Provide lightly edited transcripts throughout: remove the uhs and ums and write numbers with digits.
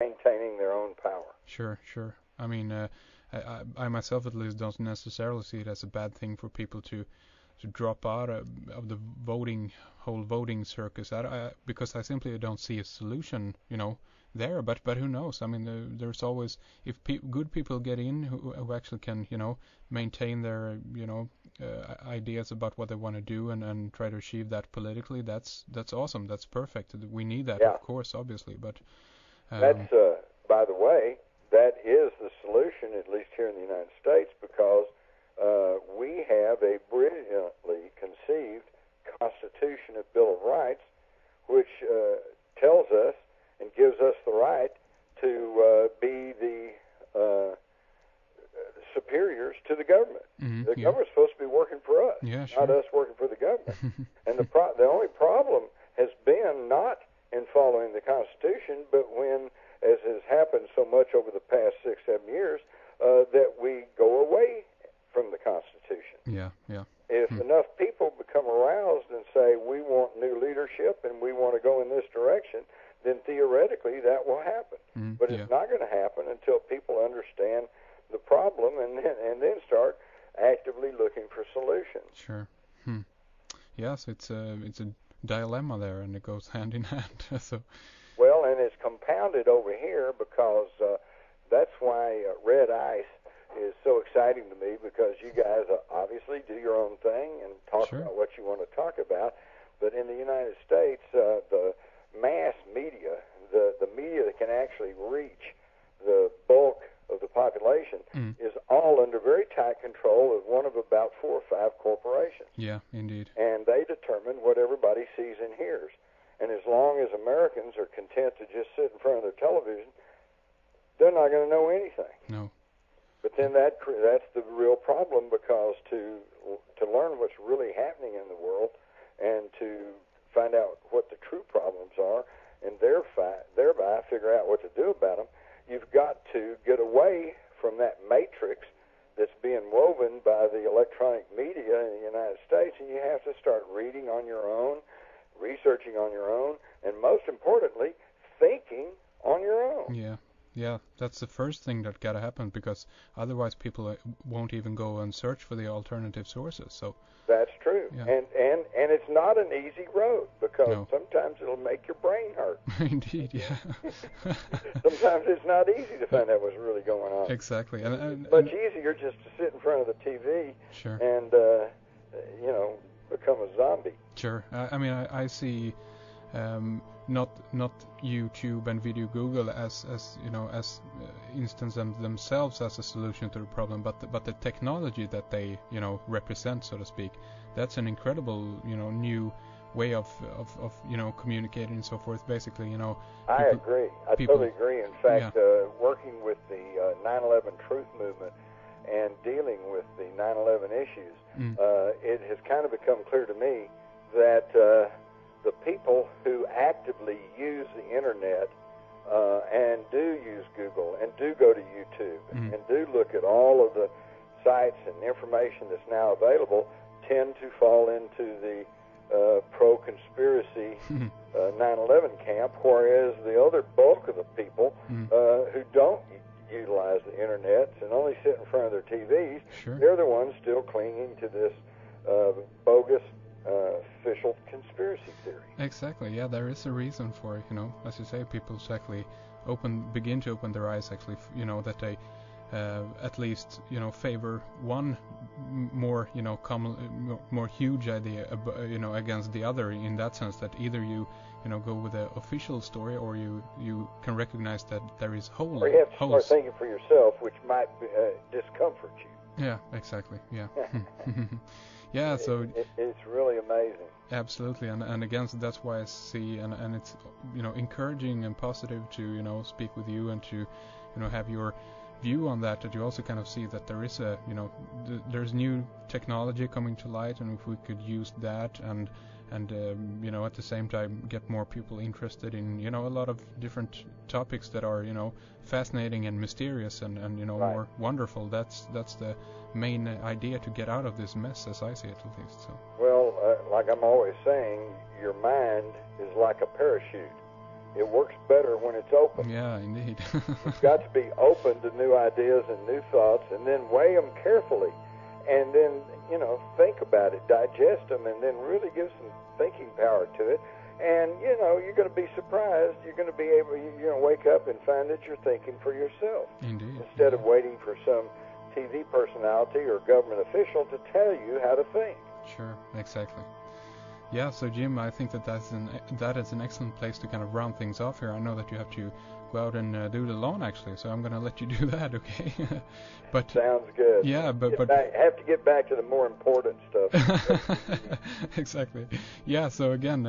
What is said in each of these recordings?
maintaining their own power. Sure, sure. I mean, I myself at least don't necessarily see it as a bad thing for people to drop out of the whole voting circus. Because I simply don't see a solution, there. But who knows? I mean, there's always, if good people get in who actually can, maintain their, ideas about what they want to do and try to achieve that politically. That's awesome. That's perfect. We need that, Yeah. of course, obviously. But That's, by the way, that is the solution, at least here in the United States, because we have a brilliantly conceived Constitution of Bill of Rights, which tells us and gives us the right to be the superiors to the government. The government's supposed to be working for us, not us working for the government. And the only problem has been not in following the Constitution, but when, as has happened so much over the past 6-7 years, that we go away from the Constitution. If enough people become aroused and say, we want new leadership and we want to go in this direction, then theoretically that will happen. But it's not going to happen until people understand the problem and then start actively looking for solutions. Sure. Yes, it's a dilemma there, and it goes hand in hand. So. Well, and it's compounded over here because that's why red ice is so exciting to me, because you guys obviously do your own thing and talk about what you want to talk about. But in the United States, the mass media, the media that can actually reach the bulk of the population is all under very tight control of one of about 4 or 5 corporations. Yeah, indeed. And they determine what everybody sees and hears. And as long as Americans are content to just sit in front of their television, they're not going to know anything. No. But then that's the real problem, because to learn what's really happening in the world and to find out what the true problems are and thereby figure out what to do about them, you've got to get away from that matrix that's being woven by the electronic media in the United States, and you have to start reading on your own, researching on your own, and most importantly, thinking on your own. Yeah, that's the first thing that gotta happen, because otherwise people won't even go and search for the alternative sources. So that's true, and it's not an easy road, because sometimes it'll make your brain hurt. Indeed, yeah. Sometimes it's not easy to find out what's really going on. Exactly, and much easier just to sit in front of the TV and become a zombie. Sure. I mean, I see not YouTube and video Google as instance themselves as a solution to the problem, but the technology that they represent, so to speak. That's an incredible new way of communicating and so forth. Basically, I agree. I totally agree. In fact, working with the 9/11 Truth Movement and dealing with the 9/11 issues, it has kind of become clear to me that the people who actively use the internet and do use Google and do go to YouTube and do look at all of the sites and information that's now available tend to fall into the pro-conspiracy 9/11 camp, whereas the other bulk of the people who don't utilize the internet and only sit in front of their TVs, they're the ones still clinging to this bogus official conspiracy theory. Exactly. Yeah, there is a reason for it. As you say, people actually begin to open their eyes. Actually, that they at least favor one more more huge idea against the other, in that sense that either you go with the official story, or you can recognize that there is holes. Or you have to start thinking for yourself, which might discomfort you. Yeah, exactly. Yeah. Yeah, so it's really amazing. Absolutely, and again, so that's why I see, and it's encouraging and positive to speak with you and to have your view on that you also kind of see that there is there's new technology coming to light, and if we could use that and at the same time get more people interested in a lot of different topics that are fascinating and mysterious and more wonderful. That's the main idea to get out of this mess, as I see it at least. So well, like I'm always saying, your mind is like a parachute. It works better when it's open. Yeah, indeed. You've got to be open to new ideas and new thoughts, and then weigh them carefully, and then, think about it, digest them, and then really give some thinking power to it. And, you're going to be surprised. You're going to be able, wake up and find that you're thinking for yourself. Indeed. Instead of waiting for some TV personality or government official to tell you how to think. Sure, exactly. Yeah, so Jim, I think that is an excellent place to kind of round things off here. I know that you have to go out and do the lawn, actually, so I'm going to let you do that, okay? But sounds good. Yeah, but I have to get back to the more important stuff. Exactly. Yeah, so again,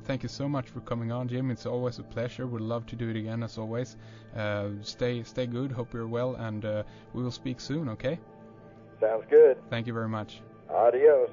thank you so much for coming on, Jim. It's always a pleasure. We'd love to do it again, as always. Stay good. Hope you're well, and we will speak soon, okay? Sounds good. Thank you very much. Adios.